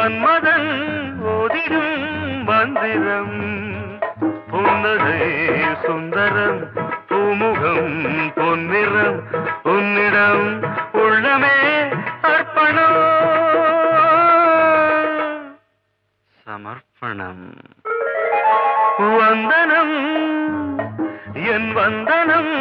மன்மதன் ஓதிடும் மந்திரம் புன்னகை சுந்தரம் பூமுகம் பொன்னிறம் உன்னிடம் உள்ளமே அர்ப்பணம் சமர்ப்பணம் வந்தனம் என் வந்தனம்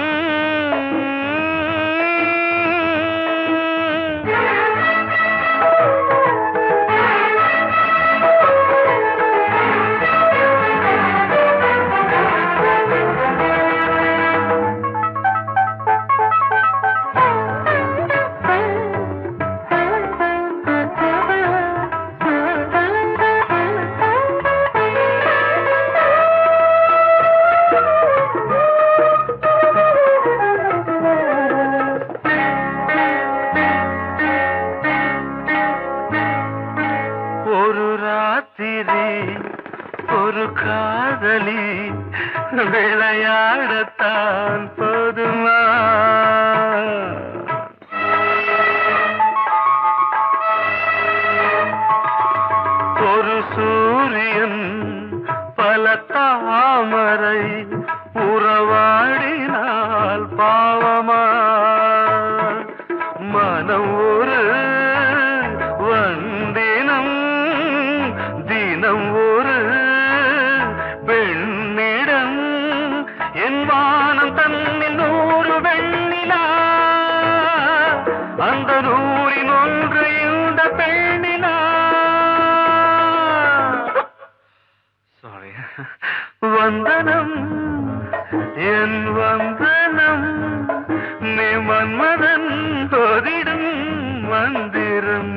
ஒரு காதலி விளையாடத்தான் போதுமா ஒரு சூரியன் பல தாமரை உறவாடினால் பாவமா மனம் ஒரு வந்தினம் தினம் ஒரு பெண்ணிடம் என் வானம் தன்னில் 100 வெண்ணிலா அந்த 100இன் ஒன்று இந்த பெண்ணிலா சாரி வந்தனம் என் வந்தனம் நீ மன்மதன் ஓதிடும் மந்திரம்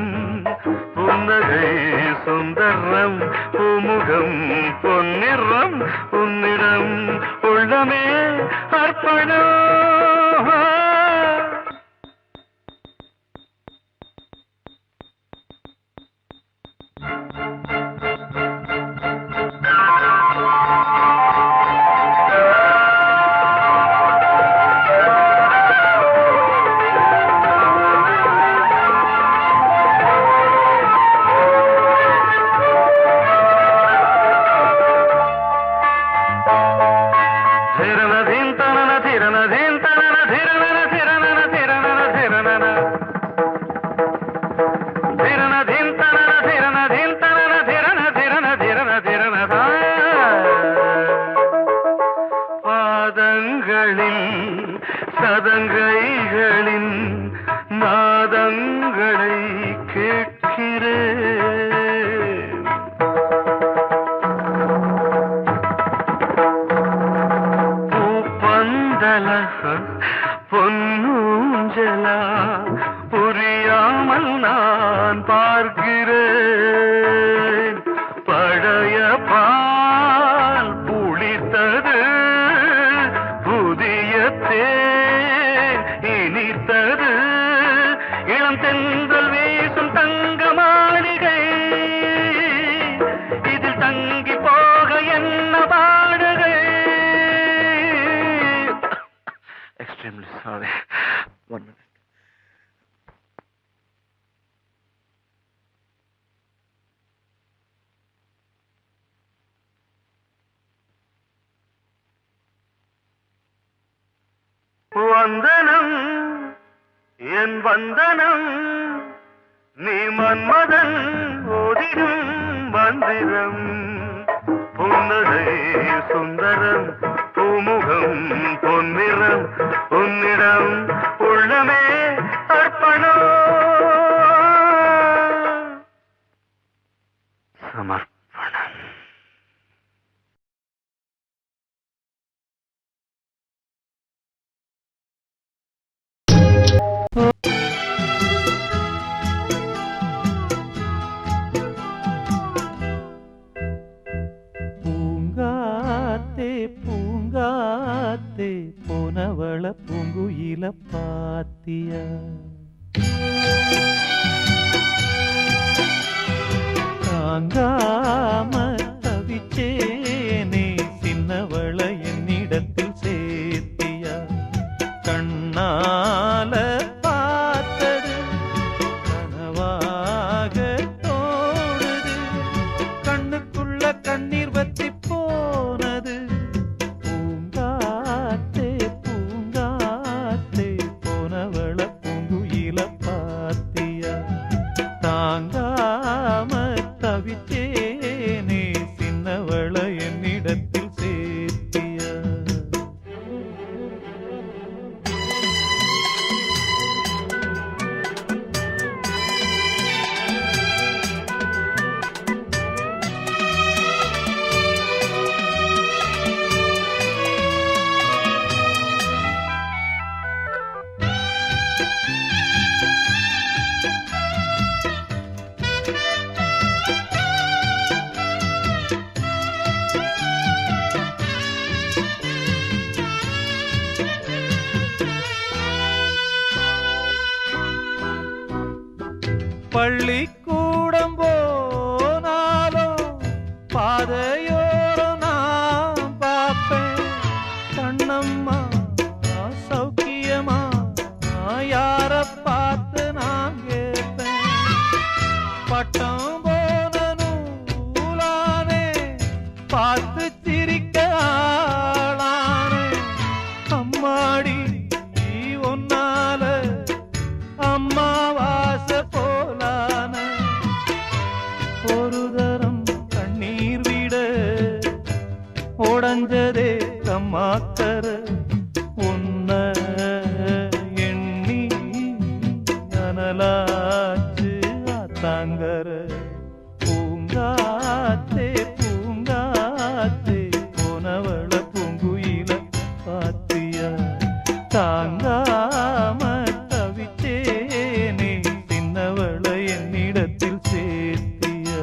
புன்னகை சுந்தரம் பூமுகம் பொன்னிறம் உன்னிடம் உள்ளமே அர்ப்பணம் சதங்கைகளின் நாதங்களை கேட்கிறேன் பூப்பந்தல பொன்னூஞ்சலா புரியாமல் நான் பார்க்கிறேன் பழைய பால் புளித்தது புதிய இனித்தது இளம் தென்றல் வீசும் தங்க மாளிகை இதில் தங்கி போக என்ன பாடுகை எக்ஸ்ட்ரீம்லி சாரி 1 minute வந்தனம் என் வந்தனம் நீ மன்மதன் ஓதிடும் மந்திரம் புன்னகை சுந்தரம் பூமுகம் பொன்னிறம் உன்னிடம் உள்ளமே அர்ப்பணம் சமர்ப்பணம் பூங்காத்தே போனவள பூங்குயில பாத்தியா தாங்காம தவிச்சேனே சின்னவள என்னிடத்தில் சேர்த்தியா கண்ணால பார்த்தது கனவாக தோடுது பள்ளிக்கூடம் போனாலும் பாதையோரம் நான் பார்ப்பேன். கண்ணம்மா சௌக்கியமா யார பார்த்து நான் கேட்பேன். பட்டம் போன நூலானே பார்த்து சிரிக்க ஆளானே. அம்மாடி ஒன்னால அம்மாவாச போலான. ஒரு தரம் கண்ணீர் விட உடஞ்சதே கம்மாக்கர. உன்ன எண்ணி அனலாச்சு ஆத்தாங்கர. பூங்காத்தே பூங்காத்தே போனவள பூங்குயில பாத்தியா. தாங்காம தவிச்சேனே சின்னவள என்னிடத்தில் சேர்த்தியா.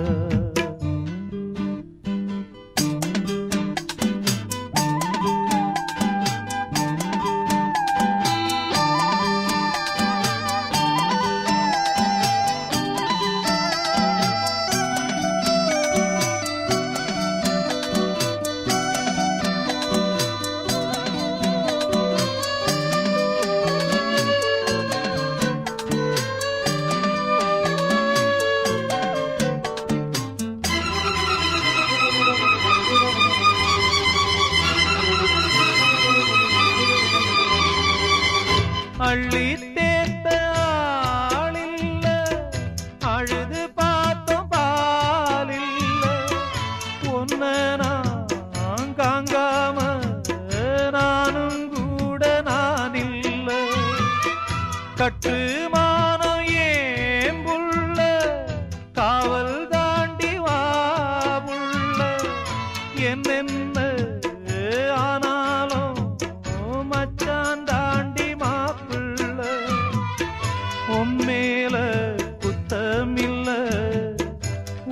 அள்ளி தேத்த ஆளில்ல, அழுது பார்த்தோம் பாலில்ல. ஒன்ன நான் காங்காம நானும் கூட நான் இல்ல. கட்டுமானம் ஏம்புள்ள காவல் தாண்டி வாபுள்ள. என்னென்ன ஆனாலும் மச்சான் தாண்டி மாப்பிள்ள. உம்மேல குத்தமில்ல,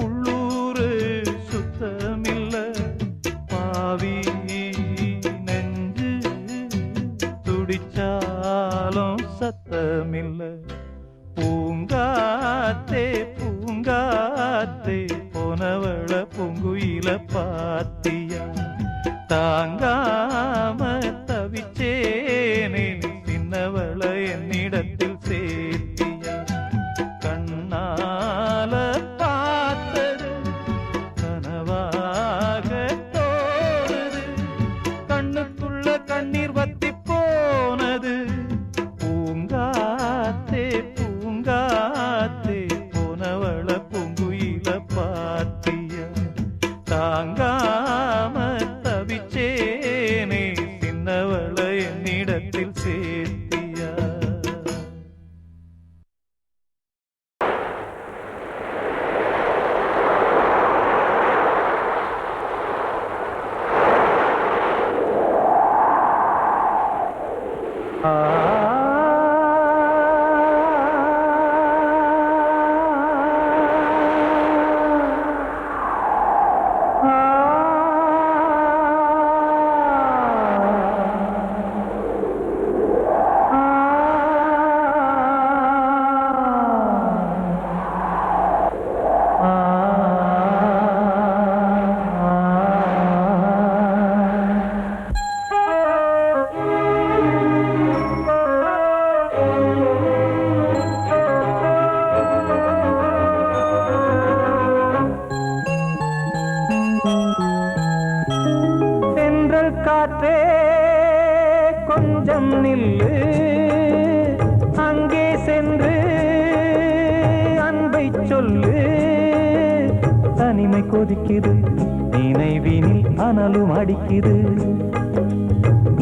உள்ளூரு சுத்தமில்ல. பாவி நெஞ்சு துடிச்சாலும் சத்தமில்ல. பூங்காத்தே பூங்காத்தே போனவள பூங்குயில பாத்தியா. தாங்காம தவிச்சேனே சின்னவள என்னிடத்தில் சேர்த்தியா. கண்ணால பார்த்தது கனவாக தோணுது. கண்ணுக்குள்ள கண்ணீர் வத்தி போனது. பூங்காத்தே பூங்காத்தே போனவள பூங்குயில பாத்தியா. தாங்காம தவிச்சேனே சின்னவள என்னிடத்தில் சேர்த்தியா. காற்றே கொஞ்சம் நில்லு. அங்கே சென்று அன்பை சொல்லு. தனிமை கொதிக்குது, நினைவினில் அனலும் அடிக்குது.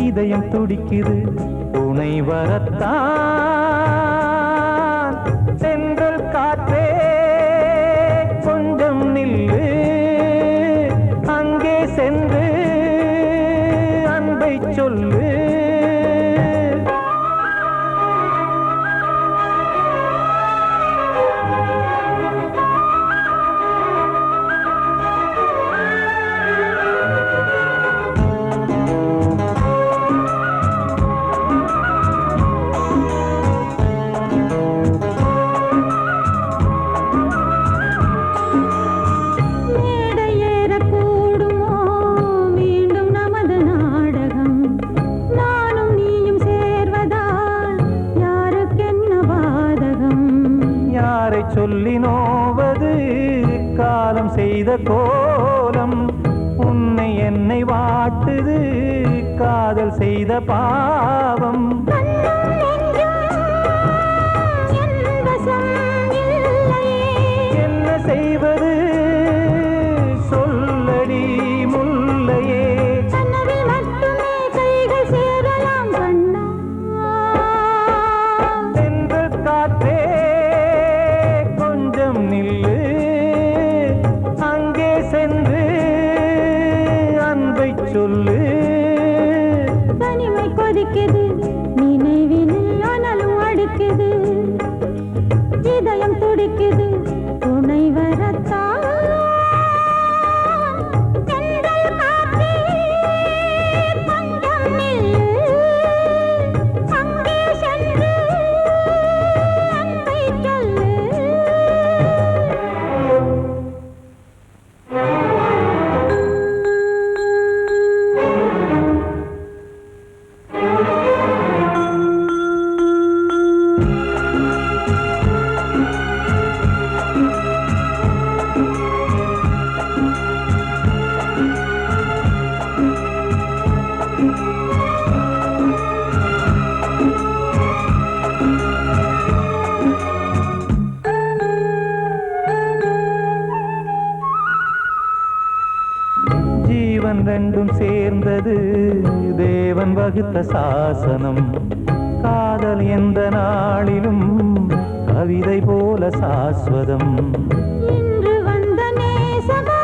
இதயம் துடிக்குது, துணை வரத்தான். சென்றல் காற்றே கொஞ்சம் நில்லு. அங்கே சென்று அன்பை சொல்லு. கோலம் உன்னை என்னை வாட்டுது காதல் செய்த பாவம் என்ன செய்வது சொல்லடி முல்லையே கனவில் மட்டுமே கைகள் சேரலாம் கண்ணா சென்று காற்றே கொஞ்சம் நில்லு அங்கே சென்று அன்பை சொல்லு தனிமை கொதிக்குது நினைவில் ஆனாலும் அடிக்குது இதயம் துடிக்குது துணை வரத்தான் தென்றல் காற்றே கொஞ்சம் நில்லு அங்கே சென்று அன்பை சொல்லு ஜீவன் ரெண்டும் சேர்ந்தது தேவன் வகுத்த சாசனம் காதல் எந்த நாளிலும் கவிதை போல சாஸ்வதம் இன்று வந்த நேசமோ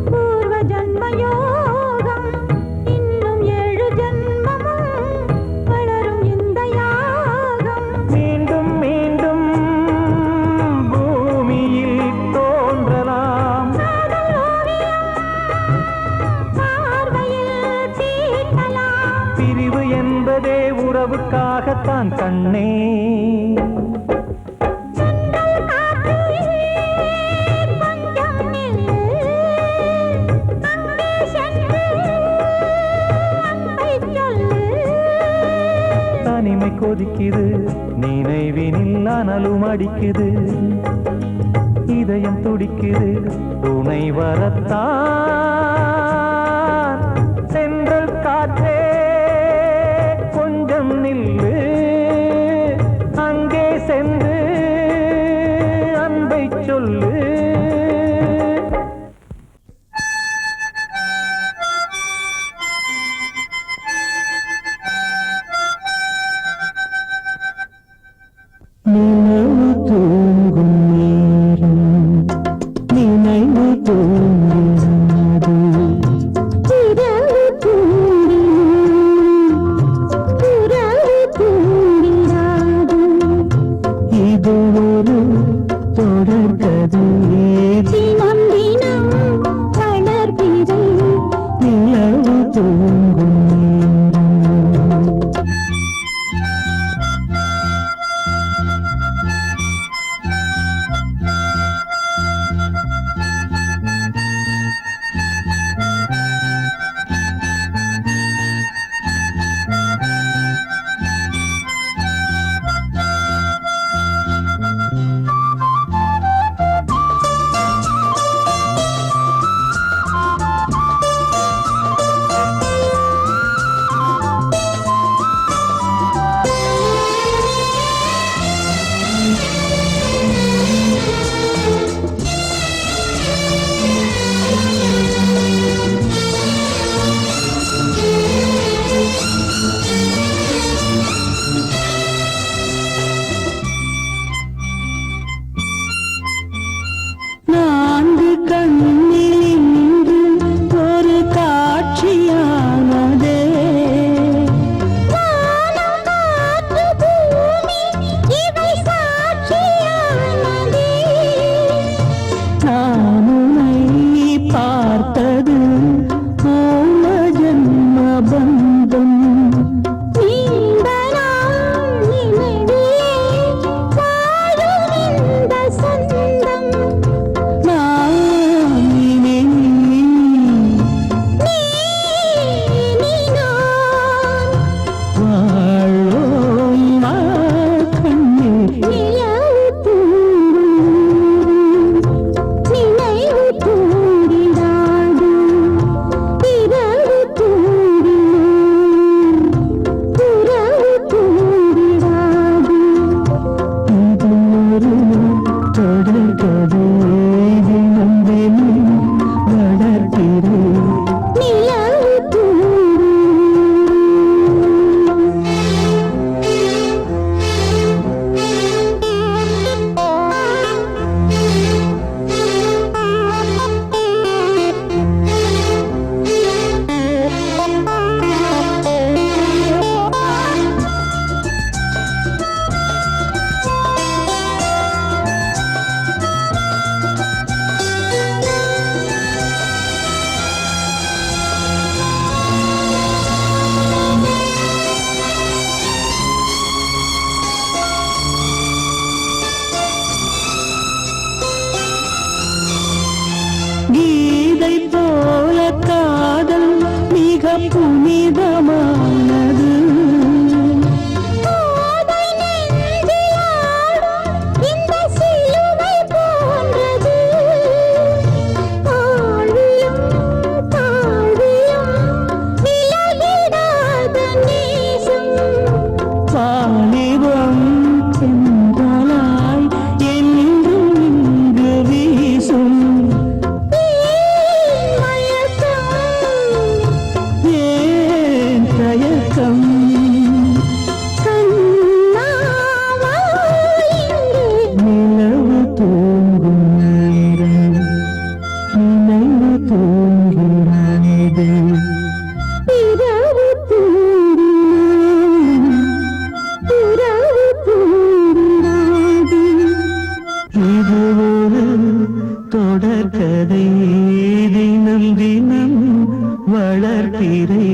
பூர்வ ஜன்ம யோகம் இன்னும் 7 ஜன்மமும் வளரும் இந்த யாகம் மீண்டும் மீண்டும் பூமியில் தோன்றலாம் காதல் ஓவியம் பார்வையில் தீட்டலாம் பிரிவு என்பதே உறவுக்காகத்தான் கண்ணே தென்றல் காற்றே கொஞ்சம் நில்லு அங்கே சென்று அன்பை சொல்லு தனிமை கொதிக்குது நினைவினில் அனலும் அடிக்குது இதயம் துடிக்குது துணை வரத்தான் சென்றல் காற்றே கொஞ்சம் நில்லு அங்கே சென்று அன்பை சொல்லு நினைவு தூங்கும் நேரம் நினைவு தூங்காது இரவு தூங்கிடாது இது ஒரு தொடர்கதை தினம் தினம் வளர்பிறை நிலவு தூங்கும் நேரம் நான்கு கண்ணில் இன்று ஒரு காட்சியானதே வானம் காற்று பூமி இவை சாட்சியானதே நான் உன்னை பார்த்தது போன ஜன்ம பந்தம் நீண்ட நாள் நினைவிலே வாழும் இந்த சொந்தம் நான் இனி நீ நான் வாழ்வோம் கண்ணே நிலவு தூங்கும் நினைவு தூங்கும் வளர்பிறை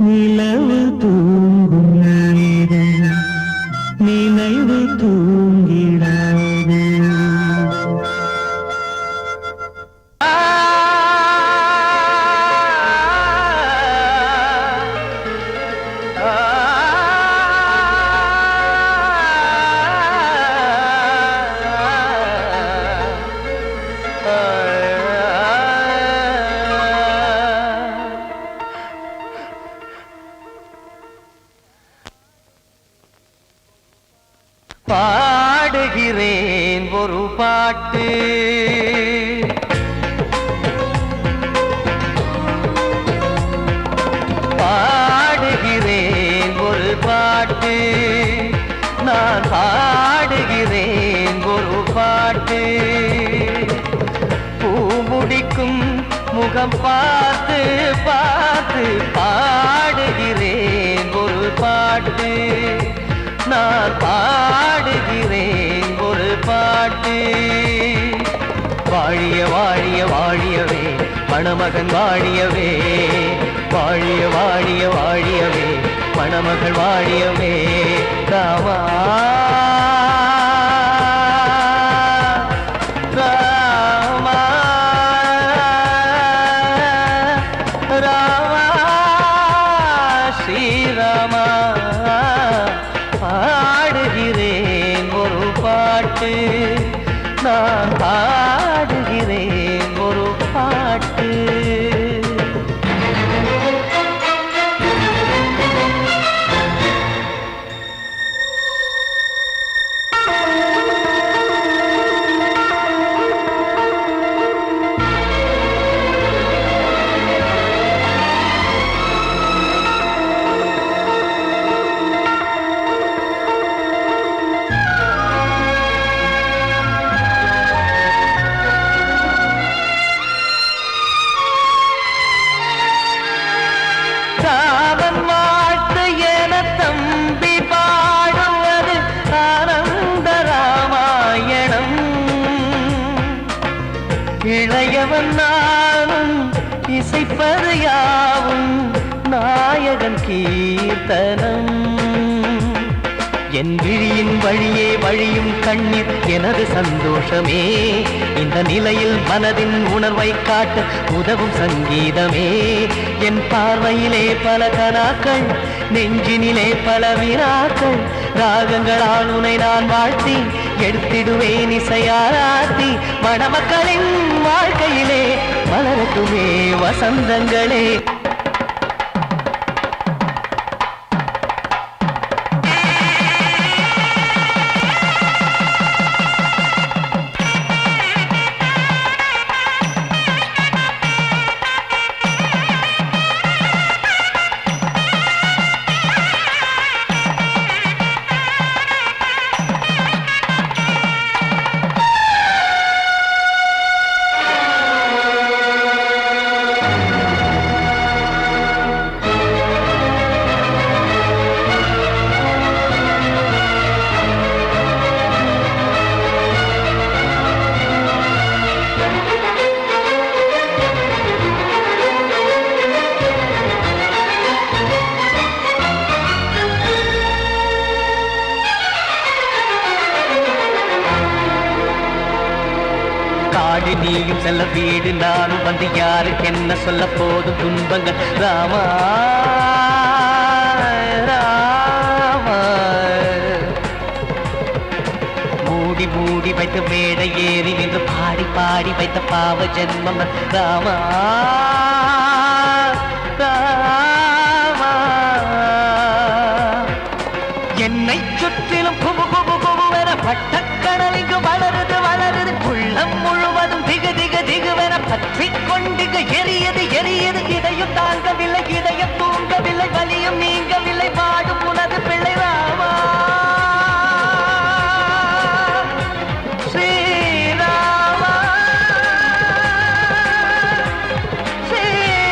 நிலவு தூங்கும் நேரம் நினைவு தூங்கிடாது. பாடுகிறேன் ஒரு பாட்டு, பாடுகிறேன் ஒரு பாட்டு, நான் பாடுகிறேன் ஒரு பாட்டு. பூ முடிக்கும் முகம் பார்த்து பார்த்து பாடுகிறேன் ஒரு பாட்டு, நான் பாடுகிறேன் ஒரு பாட்டு. வாழிய வாழிய வாழியவே மணமகன் வாழியவே, வாழிய வாழிய வாழியவே மணமகள் வாழியவே. ராமா ராமா ராமா ஸ்ரீராமா. பாடுகிறேன் ஒரு பாட்டு, நான் பாடுகிறேன் ஒரு பாட்டு. காவன் வாழ்த்து என தம்பி பாடுவது ஆனந்த ராமாயணம். இளையவன் நானும் இசைப்பது யாவும் நாயகன் கீர்த்தனம். என் விழியின் வழியே வழியும் கண்ணீர் எனது சந்தோஷமே, இந்த நிலையில் மனதின் உணர்வை காட்ட உதவும் சங்கீதமே. என் பார்வையிலே பல கனாக்கள், நெஞ்சினிலே பல வினாக்கள், ராகங்களால் உனை நான் வாழ்த்தி எடுத்திடுவேன் இசையாராத்தி. மணமக்களின் வாழ்க்கையிலே மலரட்டுமே வசந்தங்களே. காடு நீயும் செல்ல வீடு நானும் வந்து யாருக்கு என்ன சொல்ல போதும் துன்பங்கள். ராமா ராமா மூடி மூடி வைத்த மேடை ஏறி நின்று பாடி பாடி வைத்த பாவ ஜென்மம். ராமா ராமா என்னை சுற்றிலும் குபு குபு குபுவென பட்டக்கடல் இங்கு வளருது வளருது, உள்ளம் முழுவதும் திகு திகு திகுவென பற்றி கொண்டு எரியது எரியது. இதையும் தாங்கவில்லை இதயம் தூங்கவில்லை, வலியும் நீங்கவில்லை, பாடும் உனது பிள்ளை. ராமா ஸ்ரீராமா ஸ்ரீராமா.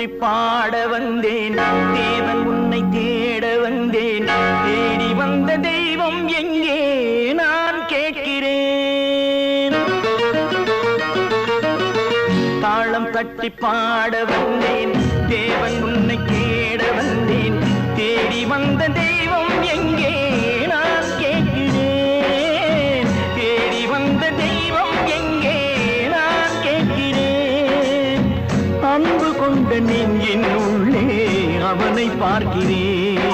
தட்டி பாட வந்தேன் தேவன் உன்னை தேட வந்தேன் தேடி வந்த தெய்வம் எங்கே நான் கேட்கிறேன் தாளம் தட்டி பாட வந்தேன் தேவன் உன்னை தேட வந்தேன் தேடி வந்த தெய்வம் எங்கே நான் கேட்கிறேன் தேடி வந்த தெய்வம் எங்கே நான் கேட்கிறேன் அன்பு கொண்ட நெஞ்சின் உள்ளே அவனை பார்க்கிறேன்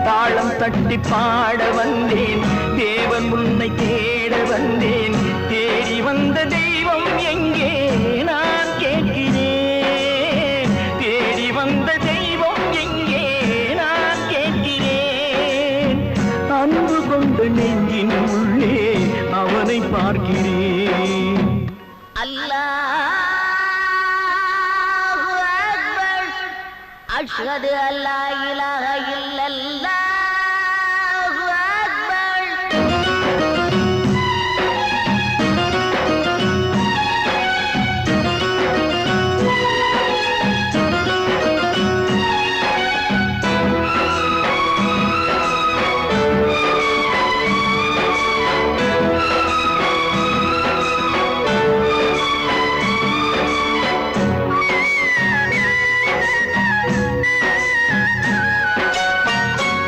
தாளம் தட்டி பாட வந்தேன் தேவன் உன்னை தேட வந்தேன் தேடி வந்த தெய்வம் எங்கே நான் கேட்கிறேன் தேடி வந்த தெய்வம் எங்கே நான் கேட்கிறேன் அன்பு கொண்ட நெஞ்சின் உள்ளே அவனை பார்க்கிறேன் அல்லாஹு அக்பர் அஷ்ஹது அல்லா இலாஹ இல்லல்லாஹு அக்பர்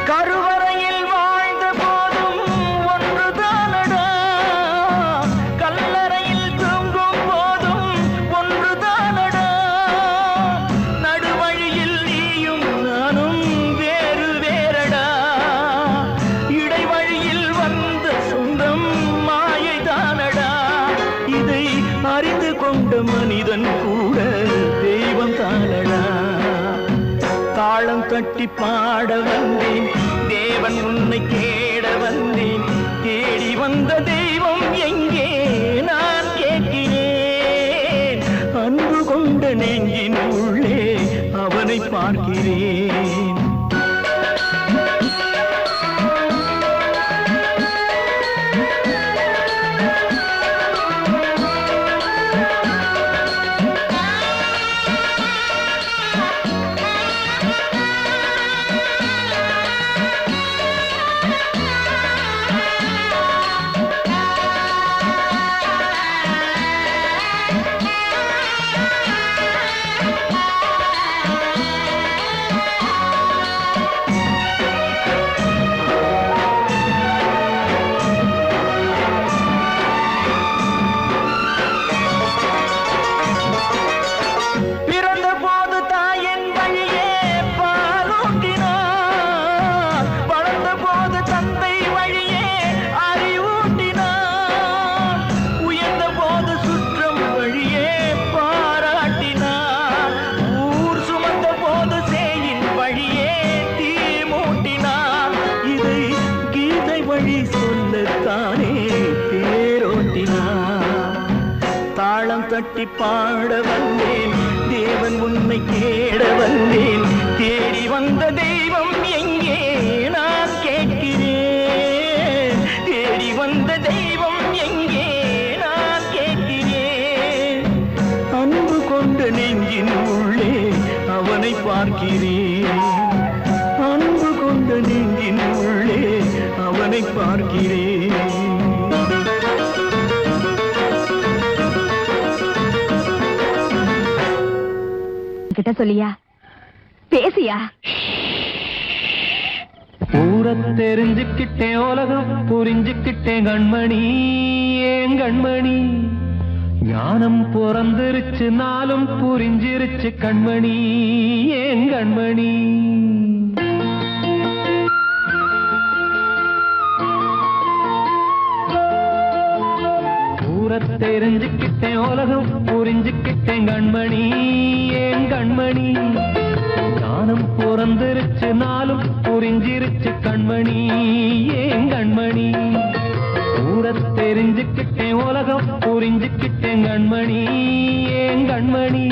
கருவறையில் வாழ்ந்த போதும் ஒன்றுதானடா கல்லறையில் தூங்கும் போதும் ஒன்றுதானடா நடுவழியில் நீயும் நானும் வேறு வேறடா இடைவழியில் வந்த சொந்தம் மாயைதானடா இதை அறிந்து கொண்ட மனிதன் கூட தெய்வம் தானடா தாளம் தட்டி பாட வந்தேன் தேவன் உன்னை தேட வந்தேன் தேடி வந்த தெய்வம் எங்கே நான் கேட்கிறேன் அன்பு கொண்ட நெஞ்சின் உள்ளே அவனை பார்க்கிறேன் பிறந்த போது தாயின் வழியே பாலூட்டினார் வளர்ந்த போது தந்தை வழியே அறிவூட்டினார் உயர்ந்த போது சுற்றம் வழியே பாராட்டினார் ஊர் சுமந்த போது சேயின் வழியே தீ மூட்டினார் இதை கீதை வழி சொல்லத்தானே தேரோட்டினார் தாளம் தட்டி பாட வந்தேன் தேவன் உன்னை தேட வந்தேன் தேடி வந்த தெய்வம் எங்கே நான் கேட்கிறேன் தேடி வந்த தெய்வம் எங்கே நான் கேட்கிறேன் அன்பு கொண்ட நெஞ்சின் உள்ளே அவனை பார்க்கிறேன் அன்பு கொண்ட நெஞ்சின் உள்ளே அவனை பார்க்கிறேன் கிட்ட சொல்லியா பேசியா ஊரை தெரிஞ்சுக்கிட்டேன் உலகம் புரிஞ்சுக்கிட்டேன் கண்மணி ஏன் கண்மணி ஞானம் பிறந்திருச்சு நாளும் புரிஞ்சிருச்சு கண்மணி ஏன் கண்மணி ஊரை தெரிஞ்சுக்கிட்டேன் உலகம் புரிஞ்சுக்கிட்டேன் கண்மணி ஏன் கண்மணி ஞானம் பிறந்திருச்சு நாளும் புரிஞ்சிருச்சு கண்மணி ஏன் கண்மணி ஊரை தெரிஞ்சுக்கிட்டேன் உலகம் புரிஞ்சுக்கிட்டேன் கண்மணி ஏன் கண்மணி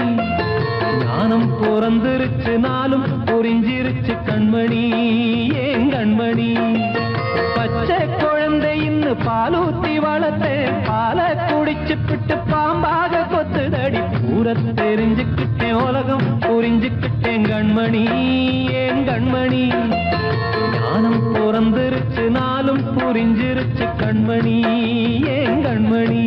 ஞானம் பிறந்திருச்சு நாளும் புரிஞ்சிருச்சு கண்மணி ஏன் கண்மணி பச்சை குழந்தை இன்னும் பாலூத்தி வளர்த்தேன் பாலை குடிச்சு பிட்டு பாம்பாக கொத்துதடி ஊர தெரிஞ்சுக்கிட்டேன் உலகம் புரிஞ்சுக்கிட்டேன் கண்மணி ஏன் கண்மணி ஞானம் பிறந்திருச்சு நாளும் புரிஞ்சிருச்சு கண்மணி ஏன் கண்மணி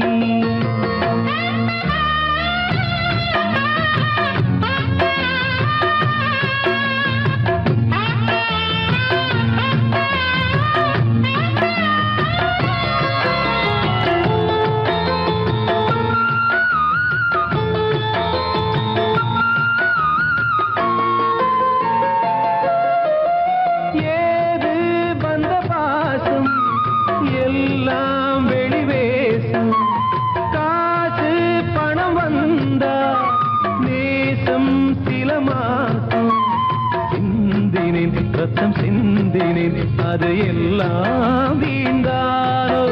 ரத்தம் சிந்தினேன் அது எல்லாம் வீண்டாரோ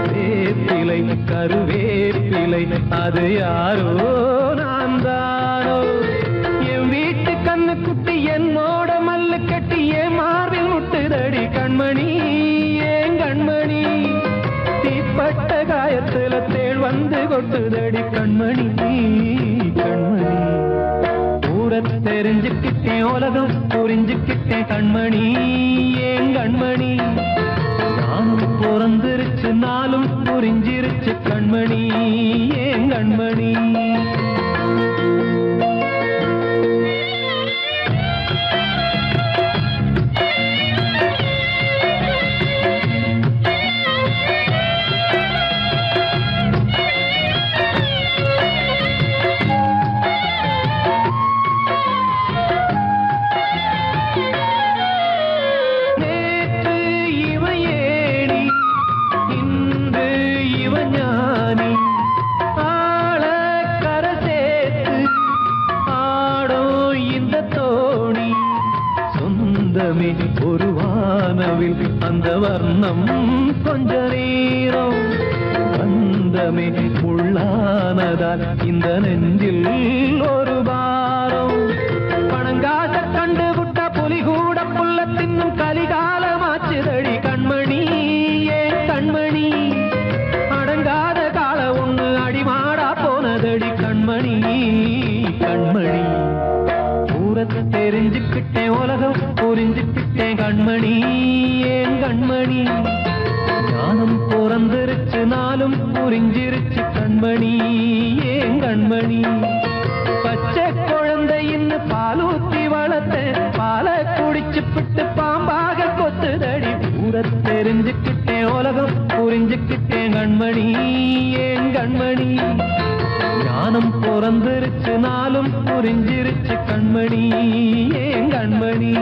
வேப்பிலை கருவேப்பிலை அது யாரோ நான் தானோ என் வீட்டு கண்ணு குட்டி என்னோட மல்லு கட்டி என் மார்பில் முட்டுதடி கண்மணி ஏன் கண்மணி தீப்பட்ட காயத்துல தேள் வந்து கொட்டுதடி கண்மணி கண்மணி தெரிஞ்சுக்கிட்டேன் உலகம் புரிஞ்சுக்கிட்டேன் கண்மணி ஏன் கண்மணி நானும் பிறந்திருச்சு நாளும் புரிஞ்சிருச்சு கண்மணி ஏன் கண்மணி ஒரு வானவில் அந்த வர்ணம் கொஞ்ச நேரம் வந்தமே உள்ளானதால் இந்த நெஞ்சில் ஒரு பாரம் பணங்காச கண்டு விட்ட புலி கூட புல்ல தின்னும் கலிகாலமாச்சுதடி கண்மணி ஏன் கண்மணி அடங்காத கால ஒண்ணு அடிமாடா போனதடி கண்மணி கண்மணி தெரிஞ்சுக்கிட்டேன் உலகம் புரிஞ்சுக்கிட்டேன் கண்மணி ஏன் கண்மணி ஞானம் பிறந்திருச்சு நாளும் புரிஞ்சிருச்சு கண்மணி ஏன் கண்மணி பச்சை குழந்தை இன்னும் பாலூத்தி வளர்த்த பால குடிச்சு பிட்டு பாம்பாக கொத்துதடி தெரிஞ்சுக்கிட்டேன் உலகம் புரிஞ்சுக்கிட்டேன் கண்மணி ஏன் கண்மணி ஞானம் பிறந்திருச்சு நாளும் புரிஞ்சிருச்சு கண்மணி ஏன் கண்மணி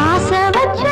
ஆசை வச்ச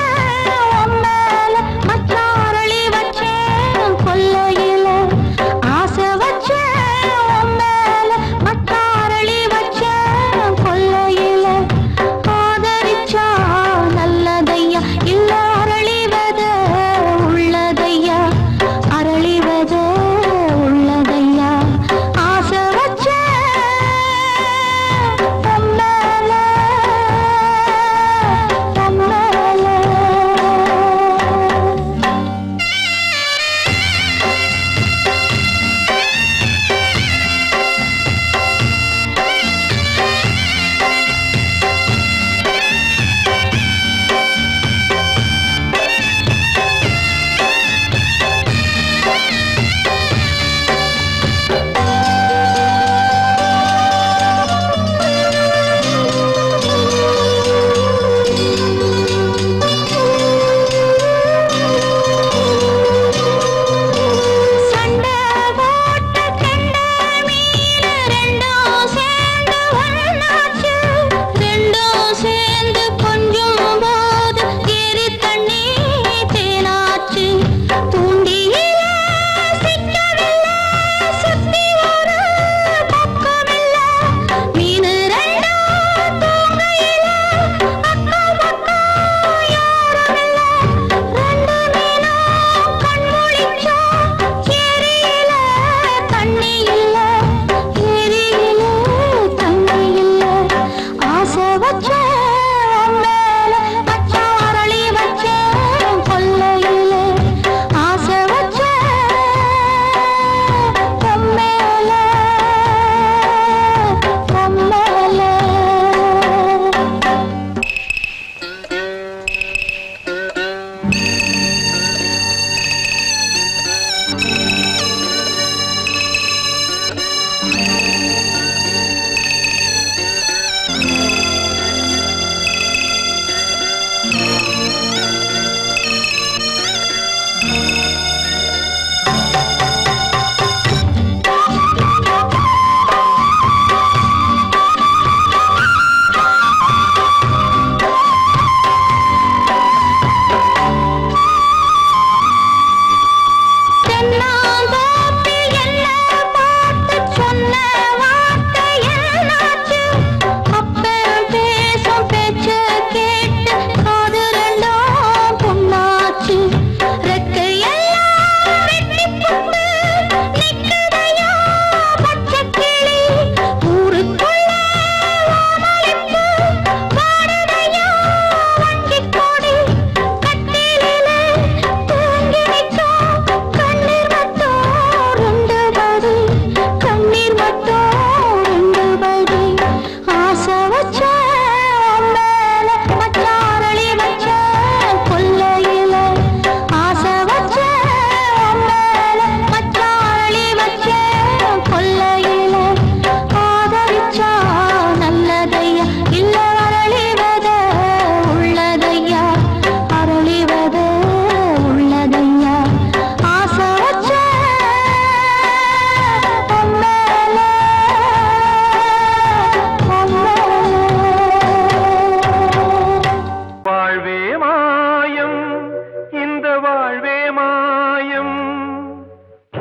மாயம்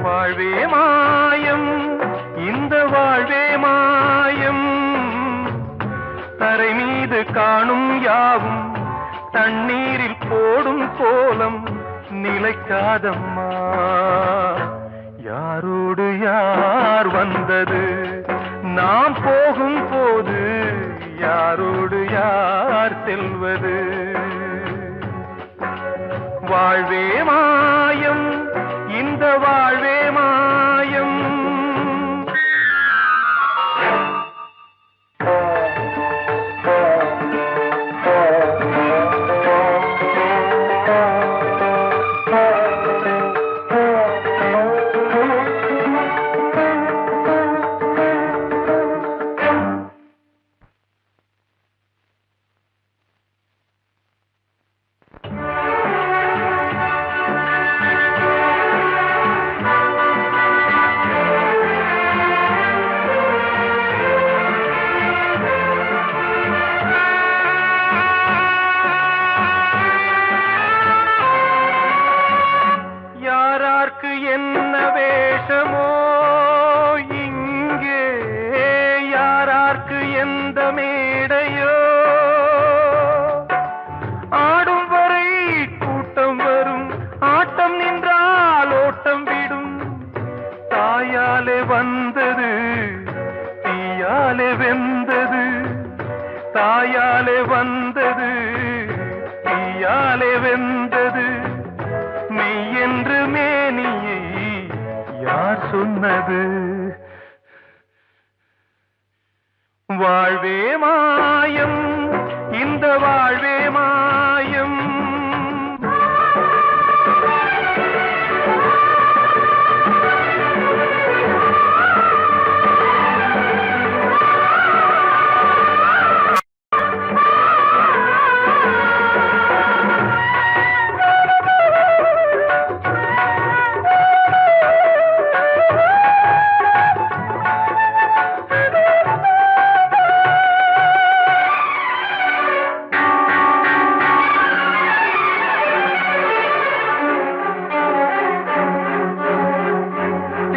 வாழ்வே மாயம் இந்த வாழ்வே மாயம் தரை மீது காணும் யாவும் தண்ணீரில் போடும் கோலம் நிலைக்காதம்மா யாரோடு யார் வந்தது நாம் போகும் போது யாரோடு யார் செல்வது வாழ்வே மாயம் இந்த வாழ்வே மாயம் என்ன வேஷமோ இங்கே யாரார்க்கு எந்த மேடையோ ஆடும் வரை கூட்டம் வரும் ஆட்டம் நின்றால் ஓட்டம் விடும் தாயாலே வந்தது தீயாலே வெந்தது தாயாலே வந்தது தீயாலே வெந்தது மெய் என்று மேனியை யார் சொன்னது வாழ்வே மாயம் இந்த வாழ்வே மாயம்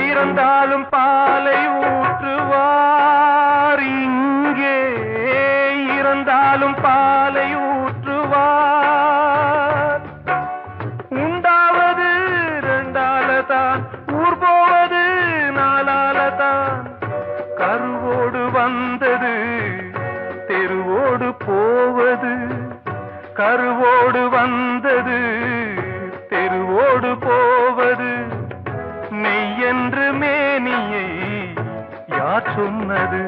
இறந்தாலும் பாலை ஊற்றுவார் இங்கே இறந்தாலும் பாலை ஊற்றுவார் உண்டாவது ரெண்டாலதான் ஊர் போவது நாலாலதான் கருவோடு வந்தது தெருவோடு போவது கருவோடு வந்தது தெருவோடு போவது மெய் என்று மேனியை யார் சொன்னது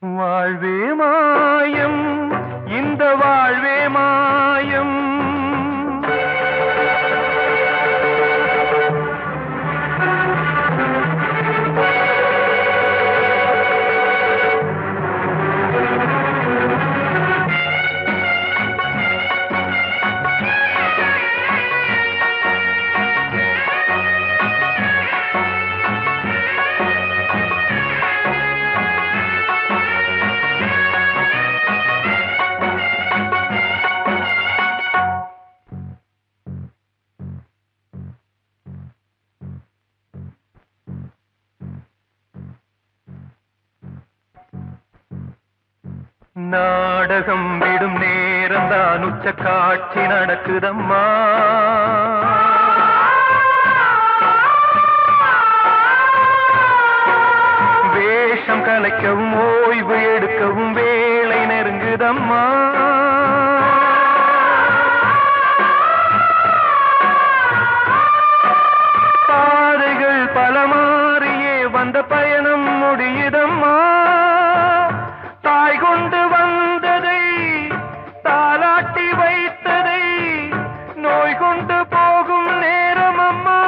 வாழ்வே மாயம் இந்த வாழ்வே மாயம் நாடகம் விடும் நேரம் தான் உச்ச காட்சி நடக்குதம்மா வேஷம் கலைக்கவும் ஓய்வு எடுக்கவும் வேளை நெருங்குதம்மா பாதைகள் பல மாறியே வந்த பயணம் முடியுதம்மா தாய் கொண்டு வந்ததை தாலாட்டி வைத்ததை நோய் கொண்டு போகும் நேரம் அம்மா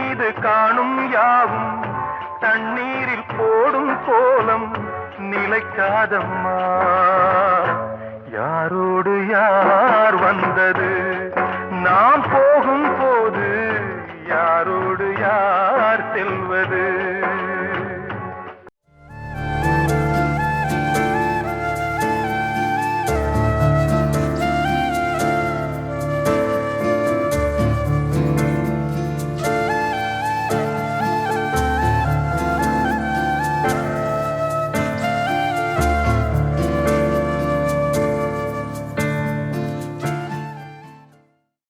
மீது காணும் யாவும் தண்ணீரில் போடும் கோலம் நிலைக்காதம்மா. யாரோடு யார் வந்தது நாம் போகும் போது யாரோடு யார் செல்வது?